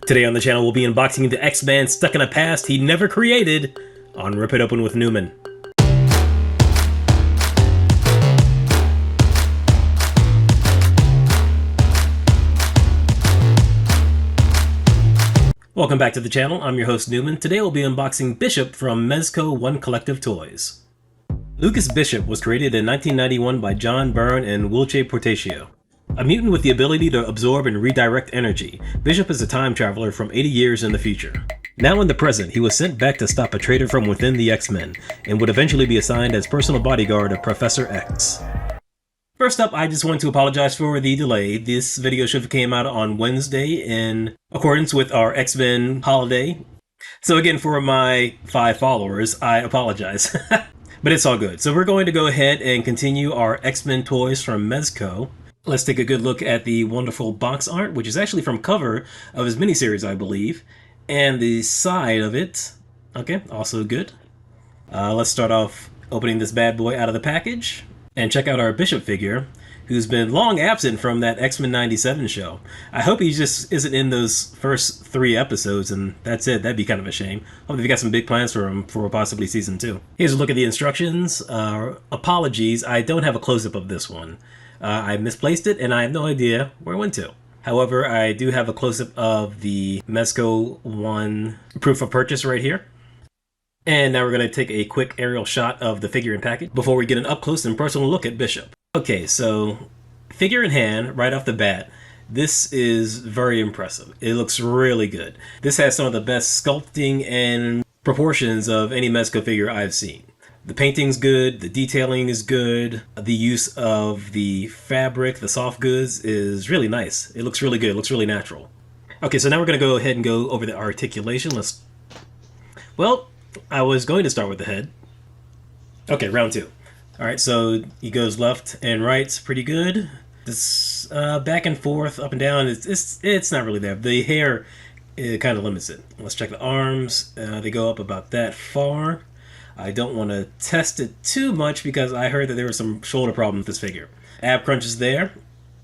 Today on the channel we'll be unboxing the X-Men stuck in a past he never created on Rip It Open with Newman. Welcome back to the channel, I'm your host Newman. Today we'll be unboxing Bishop from Mezco One Collective Toys. Lucas Bishop was created in 1991 by John Byrne and Wilche Portacio. A mutant with the ability to absorb and redirect energy, Bishop is a time traveler from 80 years in the future. Now in the present, he was sent back to stop a traitor from within the X-Men, and would eventually be assigned as personal bodyguard of Professor X. First up, I just want to apologize for the delay. This video should have came out on Wednesday in accordance with our X-Men holiday. So again, for my 5 followers, I apologize. But it's all good. So we're going to go ahead and continue our X-Men toys from Mezco. Let's take a good look at the wonderful box art, which is actually from cover of his miniseries, I believe. And the side of it, okay, also good. Let's start off opening this bad boy out of the package and check out our Bishop figure, who's been long absent from that X-Men 97 show. I hope he just isn't in those first 3 episodes and that's it. That'd be kind of a shame. Hopefully we got some big plans for him for possibly season 2. Here's a look at the instructions. Apologies, I don't have a close-up of this one. I misplaced it and I have no idea where it went to. However, I do have a close-up of the Mezco 1 proof of purchase right here. And now we're going to take a quick aerial shot of the figure in package before we get an up-close and personal look at Bishop. Okay, so figure in hand, right off the bat, this is very impressive. It looks really good. This has some of the best sculpting and proportions of any Mezco figure I've seen. The painting's good, the detailing is good, the use of the fabric, the soft goods is really nice. It looks really good, it looks really natural. Okay, so now we're going to go ahead and go over the articulation. Well, I was going to start with the head. Okay, round 2. Alright, so he goes left and right, pretty good. This back and forth, up and down, it's not really there. The hair kind of limits it. Let's check the arms. They go up about that far. I don't want to test it too much because I heard that there was some shoulder problem with this figure. Ab crunch is there.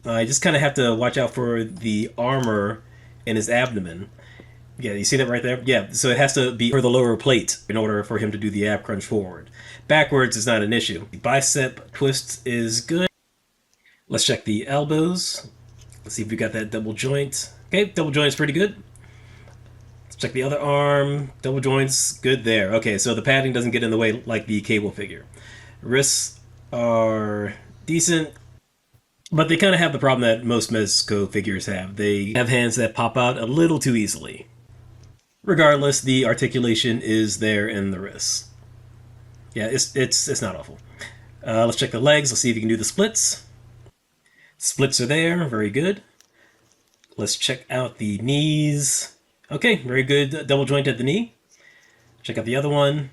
I just kind of have to watch out for the armor in his abdomen. Yeah, you see that right there? Yeah, so it has to be for the lower plate in order for him to do the ab crunch forward. Backwards is not an issue. The bicep twist is good. Let's check the elbows. Let's see if we got that double joint. Okay, double joint's pretty good. Check the other arm, double joints, good there. Okay, so the padding doesn't get in the way like the cable figure. Wrists are decent, but they kind of have the problem that most Mezco figures have. They have hands that pop out a little too easily. Regardless, the articulation is there in the wrists. Yeah, it's not awful. Let's check the legs. Let's see if you can do the splits. Splits are there, very good. Let's check out the knees. Okay, very good double joint at the knee. Check out the other one.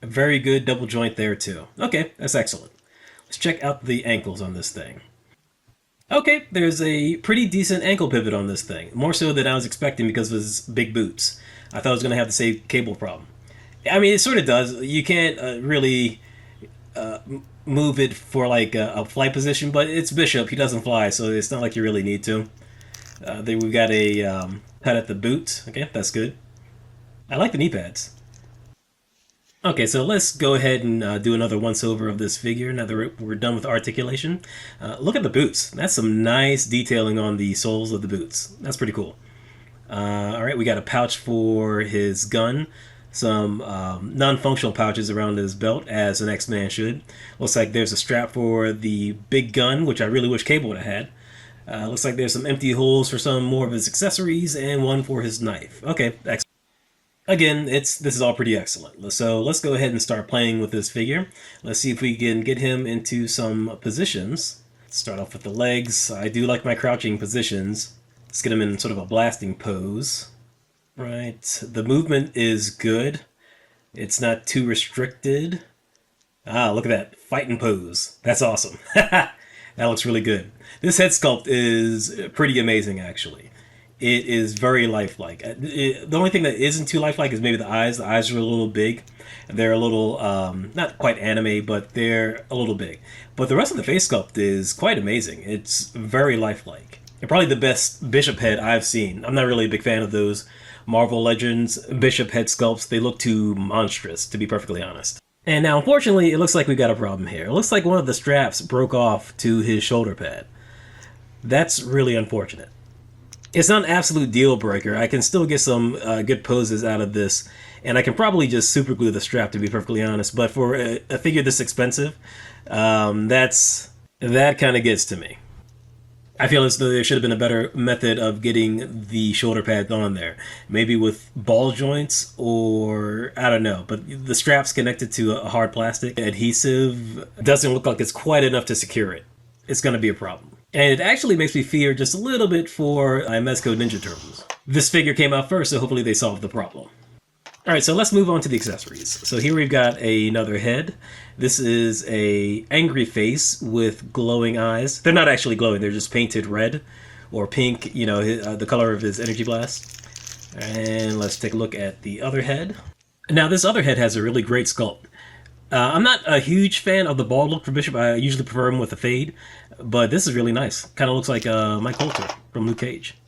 A very good double joint there too. Okay, that's excellent. Let's check out the ankles on this thing. Okay, there's a pretty decent ankle pivot on this thing. More so than I was expecting because of his big boots. I thought I was going to have the same cable problem. I mean, it sort of does. You can't really move it for like a flight position, but it's Bishop. He doesn't fly, so it's not like you really need to. We've got a pad at the boot. Okay, that's good. I like the knee pads. Okay, so let's go ahead and do another once-over of this figure now that we're done with articulation. Look at the boots. That's some nice detailing on the soles of the boots. That's pretty cool. Alright, we got a pouch for his gun. Some non-functional pouches around his belt, as an X-Man should. Looks like there's a strap for the big gun, which I really wish Cable would have had. Looks like there's some empty holes for some more of his accessories and one for his knife. Okay, excellent. Again, this is all pretty excellent. So let's go ahead and start playing with this figure. Let's see if we can get him into some positions. Let's start off with the legs. I do like my crouching positions. Let's get him in sort of a blasting pose. Right, the movement is good. It's not too restricted. Ah, look at that, fighting pose. That's awesome. That looks really good. This head sculpt is pretty amazing, actually. It is very lifelike. The only thing that isn't too lifelike is maybe the eyes. The eyes are a little big. They're a little, not quite anime, but they're a little big. But the rest of the face sculpt is quite amazing. It's very lifelike. Probably the best bishop head I've seen. I'm not really a big fan of those Marvel Legends bishop head sculpts. They look too monstrous, to be perfectly honest. And now, unfortunately, it looks like we got a problem here. It looks like one of the straps broke off to his shoulder pad. That's really unfortunate. It's not an absolute deal breaker. I can still get some good poses out of this, and I can probably just super glue the strap, to be perfectly honest. But for a figure this expensive, that kind of gets to me. I feel as though there should have been a better method of getting the shoulder pads on there. Maybe with ball joints, or I don't know. But the strap's connected to a hard plastic adhesive. Doesn't look like it's quite enough to secure it. It's going to be a problem. And it actually makes me fear just a little bit for Mezco Ninja Turtles. This figure came out first, so hopefully they solved the problem. Alright, so let's move on to the accessories. So here we've got another head. This is a angry face with glowing eyes. They're not actually glowing, they're just painted red or pink, you know, the color of his energy blast. And let's take a look at the other head. Now this other head has a really great sculpt. I'm not a huge fan of the bald look for Bishop. I usually prefer him with a fade, but this is really nice. Kind of looks like Mike Coulter from Luke Cage.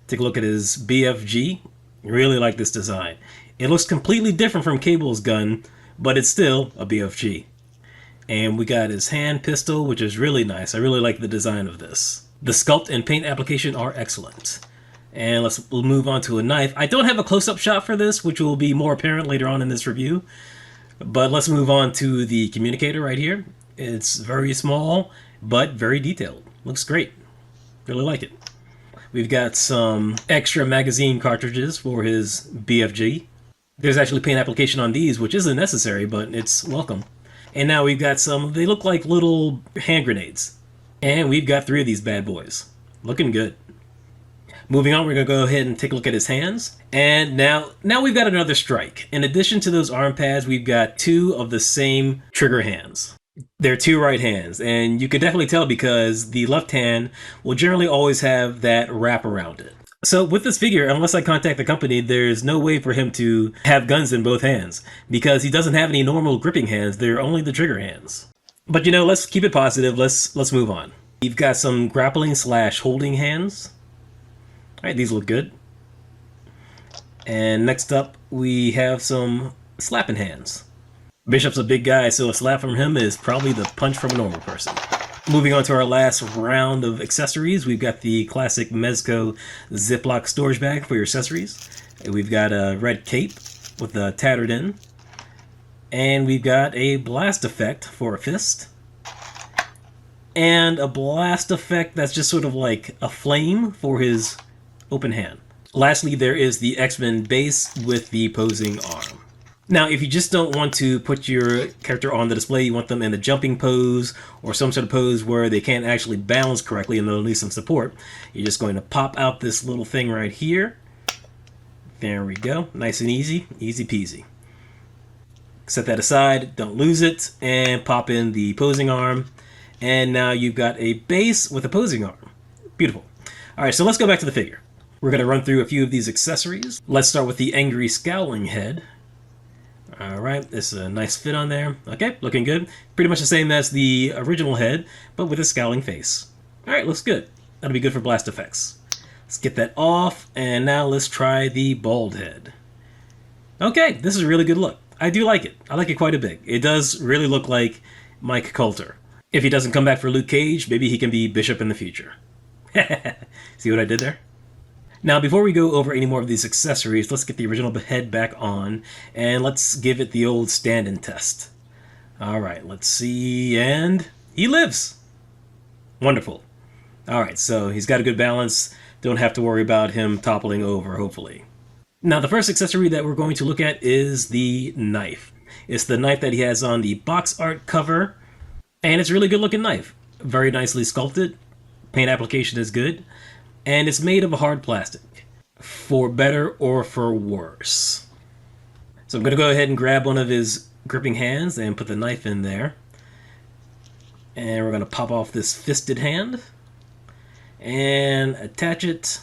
Take a look at his BFG. Really like this design. It looks completely different from Cable's gun, but it's still a BFG. And we got his hand pistol, which is really nice. I really like the design of this. The sculpt and paint application are excellent. And we'll move on to a knife. I don't have a close-up shot for this, which will be more apparent later on in this review. But let's move on to the communicator right here. It's very small, but very detailed. Looks great. Really like it. We've got some extra magazine cartridges for his BFG. There's actually paint application on these, which isn't necessary, but it's welcome. And now we've got some, they look like little hand grenades. And we've got 3 of these bad boys. Looking good. Moving on, we're going to go ahead and take a look at his hands. And now we've got another strike. In addition to those arm pads, we've got 2 of the same trigger hands. They're 2 right hands, and you can definitely tell because the left hand will generally always have that wrap around it. So with this figure, unless I contact the company, there's no way for him to have guns in both hands because he doesn't have any normal gripping hands. They're only the trigger hands. But you know, let's keep it positive. Let's move on. We've got some grappling / holding hands. All right, these look good. And next up, we have some slapping hands. Bishop's a big guy, so a slap from him is probably the punch from a normal person. Moving on to our last round of accessories, we've got the classic Mezco Ziploc storage bag for your accessories. We've got a red cape with a tattered end. And we've got a blast effect for a fist. And a blast effect that's just sort of like a flame for his open hand. Lastly, there is the X-Men base with the posing arm. Now, if you just don't want to put your character on the display, you want them in a jumping pose or some sort of pose where they can't actually balance correctly and they'll need some support, you're just going to pop out this little thing right here. There we go. Nice and easy. Easy peasy. Set that aside, don't lose it, and pop in the posing arm. And now you've got a base with a posing arm. Beautiful. All right, so let's go back to the figure. We're going to run through a few of these accessories. Let's start with the angry scowling head. Alright, there's a nice fit on there. Okay, looking good. Pretty much the same as the original head, but with a scowling face. Alright, looks good. That'll be good for blast effects. Let's get that off, and now let's try the bald head. Okay, this is a really good look. I do like it. I like it quite a bit. It does really look like Mike Coulter. If he doesn't come back for Luke Cage, maybe he can be Bishop in the future. See what I did there? Now, before we go over any more of these accessories, let's get the original head back on, and let's give it the old stand-in test. Alright, let's see, and he lives! Wonderful. Alright, so he's got a good balance. Don't have to worry about him toppling over, hopefully. Now, the first accessory that we're going to look at is the knife. It's the knife that he has on the box art cover, and it's a really good-looking knife. Very nicely sculpted. Paint application is good. And it's made of a hard plastic, for better or for worse. So I'm going to go ahead and grab one of his gripping hands and put the knife in there. And we're going to pop off this fisted hand and attach it.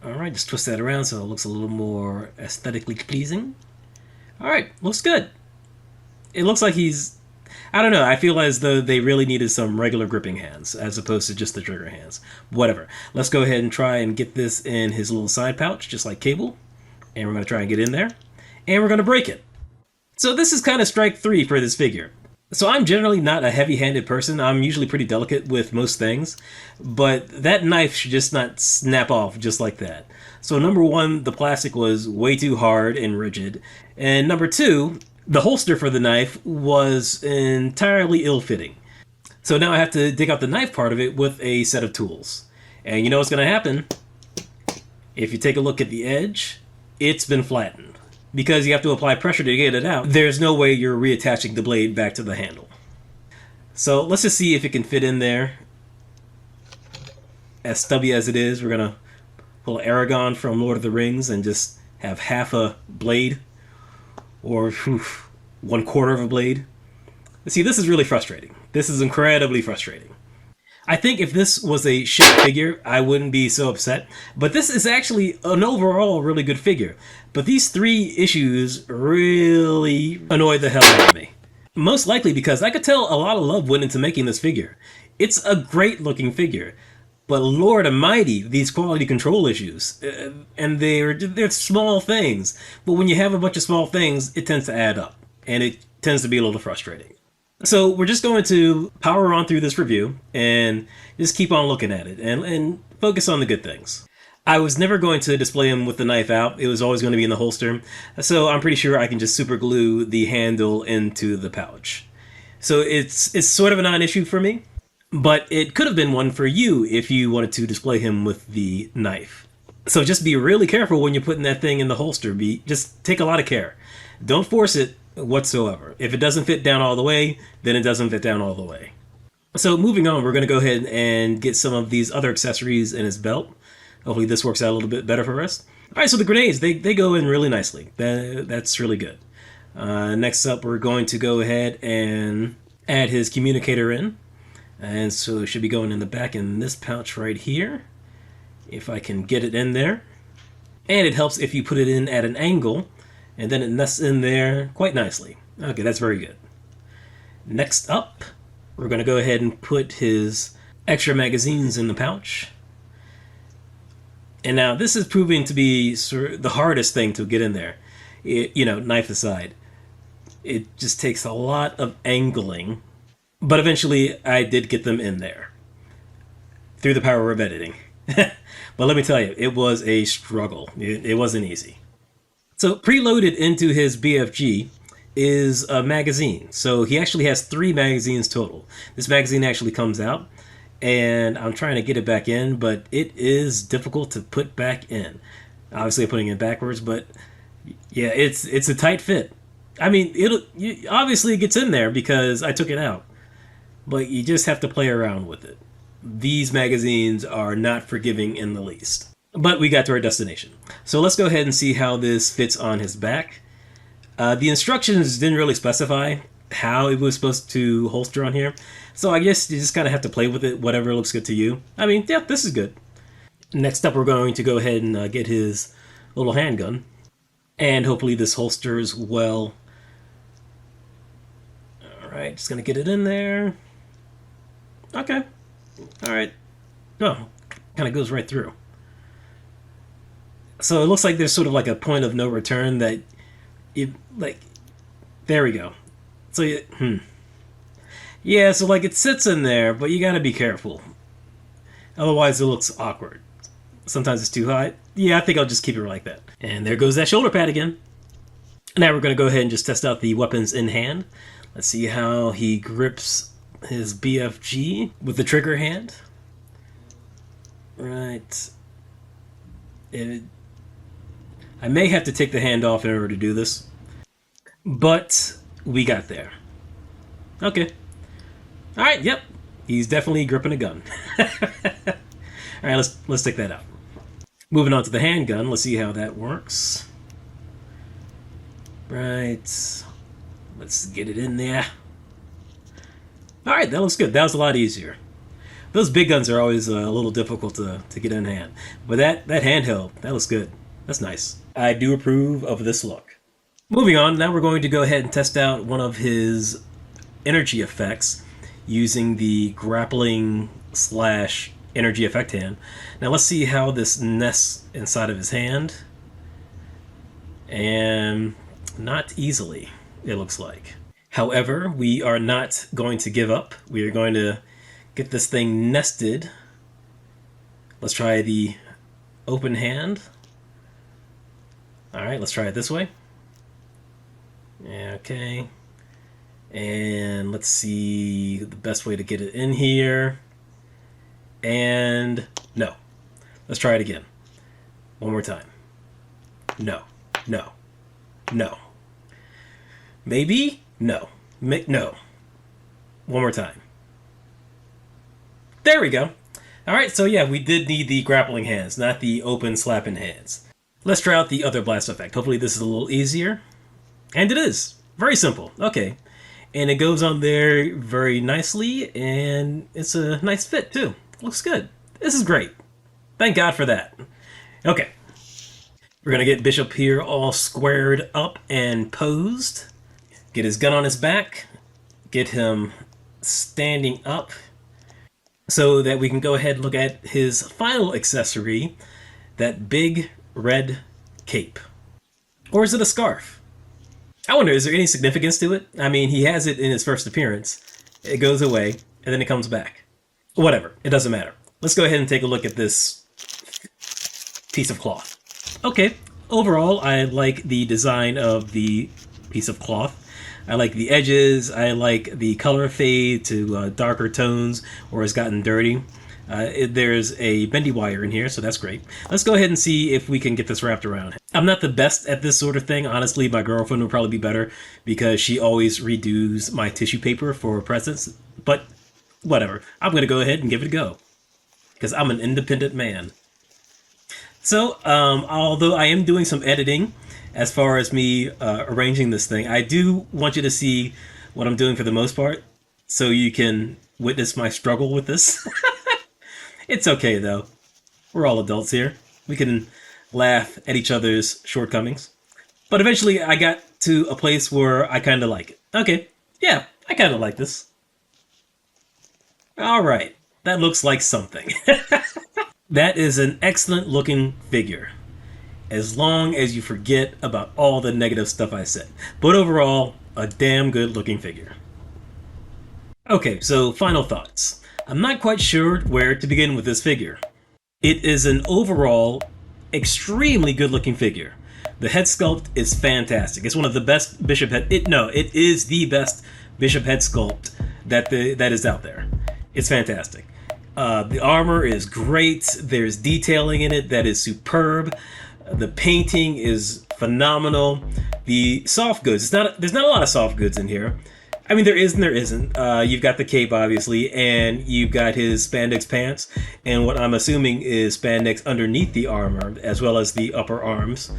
Alright, just twist that around so it looks a little more aesthetically pleasing. Alright, looks good. It looks like he's I don't know. I feel as though they really needed some regular gripping hands as opposed to just the trigger hands. Whatever. Let's go ahead and try and get this in his little side pouch, just like Cable. And we're going to try and get in there. And we're going to break it. So this is kind of strike 3 for this figure. So I'm generally not a heavy-handed person. I'm usually pretty delicate with most things. But that knife should just not snap off just like that. So number 1, the plastic was way too hard and rigid. And number 2, the holster for the knife was entirely ill-fitting. So now I have to dig out the knife part of it with a set of tools. And you know what's going to happen? If you take a look at the edge, it's been flattened. Because you have to apply pressure to get it out, there's no way you're reattaching the blade back to the handle. So let's just see if it can fit in there. As stubby as it is, we're going to pull Aragorn from Lord of the Rings and just have half a blade. Or 1/4 of a blade. See, this is really frustrating. This is incredibly frustrating. I think if this was a shit figure, I wouldn't be so upset. But this is actually an overall really good figure. But these 3 issues really annoyed the hell out of me. Most likely because I could tell a lot of love went into making this figure. It's a great looking figure. But Lord Almighty, these quality control issues. And they're small things. But when you have a bunch of small things, it tends to add up. And it tends to be a little frustrating. So we're just going to power on through this review and just keep on looking at it and focus on the good things. I was never going to display him with the knife out. It was always going to be in the holster. So I'm pretty sure I can just super glue the handle into the pouch. So it's sort of a non-issue for me. But it could have been one for you if you wanted to display him with the knife. So just be really careful when you're putting that thing in the holster. Just take a lot of care. Don't force it whatsoever. If it doesn't fit down all the way, then it doesn't fit down all the way. So moving on, we're going to go ahead and get some of these other accessories in his belt. Hopefully this works out a little bit better for us. All right, so the grenades, they go in really nicely. That's really good. Next up, we're going to go ahead and add his communicator in. And so it should be going in the back in this pouch right here, if I can get it in there. And it helps if you put it in at an angle, and then it nests in there quite nicely. Okay, that's very good. Next up, we're going to go ahead and put his extra magazines in the pouch. And now this is proving to be sort of the hardest thing to get in there. Knife aside. It just takes a lot of angling. But eventually, I did get them in there. Through the power of editing. But let me tell you, it was a struggle. It wasn't easy. So, preloaded into his BFG is a magazine. So, he actually has 3 magazines total. This magazine actually comes out. And I'm trying to get it back in, but it is difficult to put back in. Obviously, I'm putting it backwards, but yeah, it's a tight fit. I mean, obviously it gets in there because I took it out. But you just have to play around with it. These magazines are not forgiving in the least. But we got to our destination. So let's go ahead and see how this fits on his back. The instructions didn't really specify how it was supposed to holster on here. So I guess you just kind of have to play with it, whatever looks good to you. I mean, yeah, this is good. Next up, we're going to go ahead and get his little handgun. And hopefully this holsters well. Alright, just going to get it in there. Okay. Alright. Oh, kind of goes right through. So it looks like there's sort of like a point of no return that there we go. So yeah, so like it sits in there, but you gotta be careful. Otherwise it looks awkward. Sometimes it's too high. Yeah, I think I'll just keep it like that. And there goes that shoulder pad again. Now we're gonna go ahead and just test out the weapons in hand. Let's see how he grips his BFG with the trigger hand. Right. I may have to take the hand off in order to do this. But we got there. Okay. Alright, yep. He's definitely gripping a gun. Alright, let's take that out. Moving on to the handgun, let's see how that works. Right. Let's get it in there. Alright, that looks good. That was a lot easier. Those big guns are always a little difficult to get in hand. But that handheld, that looks good. That's nice. I do approve of this look. Moving on, now we're going to go ahead and test out one of his energy effects using the grappling slash energy effect hand. Now let's see how this nests inside of his hand. And not easily, it looks like. However, we are not going to give up. We are going to get this thing nested. Let's try the open hand. All right, let's try it this way. Okay. And let's see the best way to get it in here. And no. Let's try it again. One more time. No. No. No. Maybe? No. No. One more time. There we go. Alright, so yeah, we did need the grappling hands, not the open slapping hands. Let's try out the other blast effect. Hopefully this is a little easier. And it is. Very simple. Okay. And it goes on there very nicely, and it's a nice fit too. Looks good. This is great. Thank God for that. Okay. We're going to get Bishop here all squared up and posed. Get his gun on his back. Get him standing up so that we can go ahead and look at his final accessory, that big red cape. Or is it a scarf? I wonder, is there any significance to it? I mean, he has it in his first appearance. It goes away, and then it comes back. Whatever. It doesn't matter. Let's go ahead and take a look at this piece of cloth. Okay, overall, I like the design of the piece of cloth. I like the edges. I like the color fade to darker tones, or it's gotten dirty. There's a bendy wire in here, so that's great. Let's go ahead and see if we can get this wrapped around. I'm not the best at this sort of thing. Honestly, my girlfriend would probably be better because she always redos my tissue paper for presents. But whatever. I'm going to go ahead and give it a go because I'm an independent man. So, although I am doing some editing as far as me arranging this thing, I do want you to see what I'm doing for the most part so you can witness my struggle with this. It's okay, though. We're all adults here. We can laugh at each other's shortcomings. But eventually, I got to a place where I kind of like it. Okay, yeah, I kind of like this. All right, that looks like something. That is an excellent looking figure, as long as you forget about all the negative stuff I said. But overall, a damn good looking figure. Okay, so final thoughts. I'm not quite sure where to begin with this figure. It is an overall extremely good looking figure. The head sculpt is fantastic. It's one of the best bishop head. It is the best bishop head sculpt that is out there. It's fantastic. The armor is great. There's detailing in it that is superb. The painting is phenomenal. The soft goods. There's not a lot of soft goods in here. I mean, there is and there isn't. You've got the cape, obviously, and you've got his spandex pants, and what I'm assuming is spandex underneath the armor, as well as the upper arms.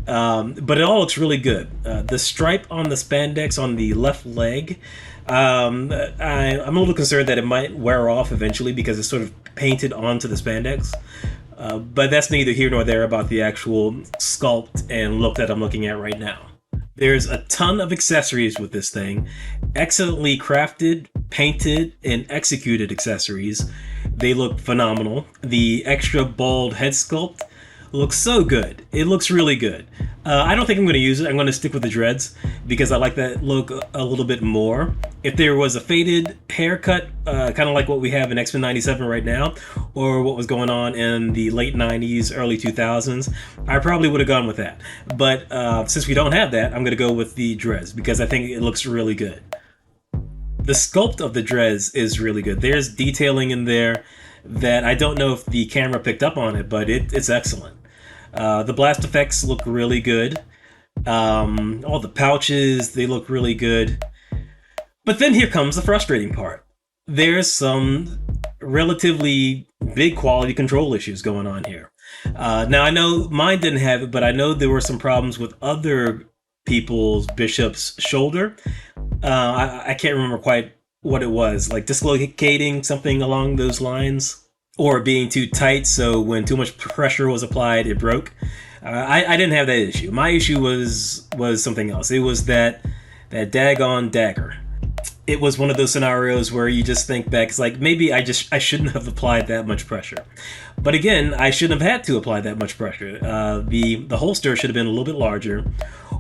But it all looks really good. The stripe on the spandex on the left leg, I'm a little concerned that it might wear off eventually because it's sort of painted onto the spandex. But that's neither here nor there about the actual sculpt and look that I'm looking at right now. There's a ton of accessories with this thing. Excellently crafted, painted, and executed accessories. They look phenomenal. The extra bald head sculpt looks so good. It looks really good. I don't think I'm going to use it. I'm going to stick with the dreads because I like that look a little bit more. If there was a faded haircut, kind of like what we have in X-Men 97 right now, or what was going on in the late 90s, early 2000s, I probably would have gone with that. But since we don't have that, I'm going to go with the dreads because I think it looks really good. The sculpt of the dreads is really good. There's detailing in there that I don't know if the camera picked up on it, but it's excellent. The blast effects look really good. All the pouches, they look really good. But then here comes the frustrating part. There's some relatively big quality control issues going on here. Now, I know mine didn't have it, but I know there were some problems with other people's bishop's shoulder. I can't remember quite what it was, like dislocating, something along those lines. Or being too tight, so when too much pressure was applied, it broke. I didn't have that issue. My issue was something else. It was that daggone dagger. it was one of those scenarios where you just think back, it's like, maybe I shouldn't have applied that much pressure. But again, I shouldn't have had to apply that much pressure. The holster should have been a little bit larger,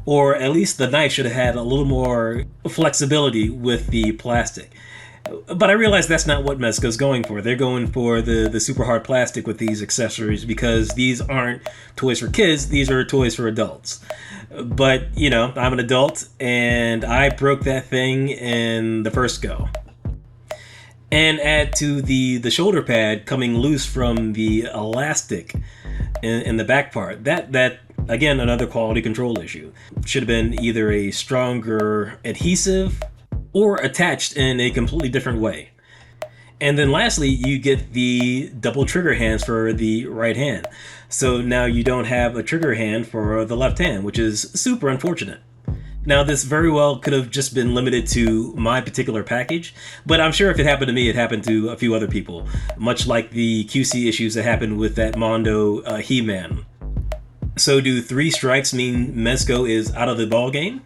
or at least the knife should have had a little more flexibility with the plastic. But I realize that's not what Mezco's going for. They're going for the super hard plastic with these accessories, because these aren't toys for kids, these are toys for adults. But, you know, I'm an adult, and I broke that thing in the first go. And add to the shoulder pad coming loose from the elastic in the back part. That again, another quality control issue. Should have been either a stronger adhesive or attached in a completely different way. And then lastly, you get the double trigger hands for the right hand. So now you don't have a trigger hand for the left hand, which is super unfortunate. Now, this very well could have just been limited to my particular package, but I'm sure if it happened to me, it happened to a few other people, much like the QC issues that happened with that Mondo He-Man. So do 3 strikes mean Mezco is out of the ball game?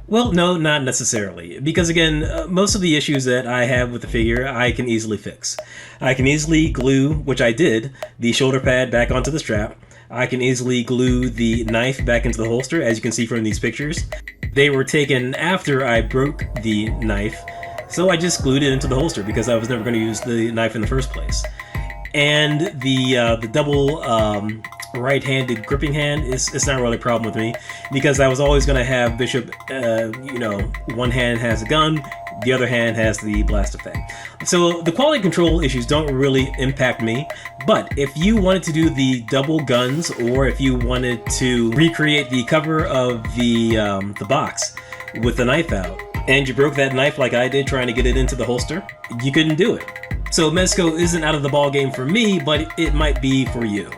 Well, no, not necessarily, because again, most of the issues that I have with the figure, I can easily fix. I can easily glue, which I did, the shoulder pad back onto the strap. I can easily glue the knife back into the holster, as you can see from these pictures. They were taken after I broke the knife, so I just glued it into the holster because I was never going to use the knife in the first place. And the double right-handed gripping hand it's not really a problem with me, because I was always going to have Bishop, you know, one hand has a gun, the other hand has the blast effect. So the quality control issues don't really impact me, but if you wanted to do the double guns, or if you wanted to recreate the cover of the box with the knife out, and you broke that knife like I did trying to get it into the holster, you couldn't do it. So Mezco isn't out of the ball game for me, but it might be for you.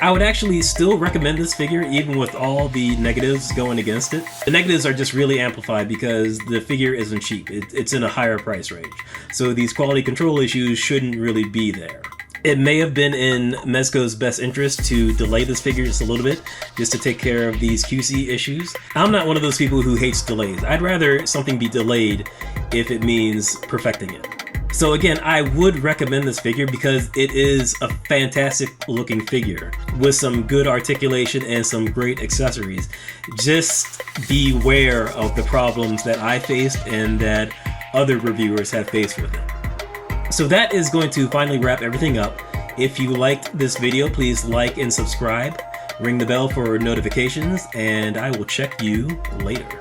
I would actually still recommend this figure even with all the negatives going against it. The negatives are just really amplified because the figure isn't cheap. It's in a higher price range. So these quality control issues shouldn't really be there. It may have been in Mezco's best interest to delay this figure just a little bit, just to take care of these QC issues. I'm not one of those people who hates delays. I'd rather something be delayed if it means perfecting it. So again, I would recommend this figure because it is a fantastic looking figure with some good articulation and some great accessories. Just beware of the problems that I faced and that other reviewers have faced with it. So that is going to finally wrap everything up. If you liked this video, please like and subscribe, ring the bell for notifications, and I will check you later.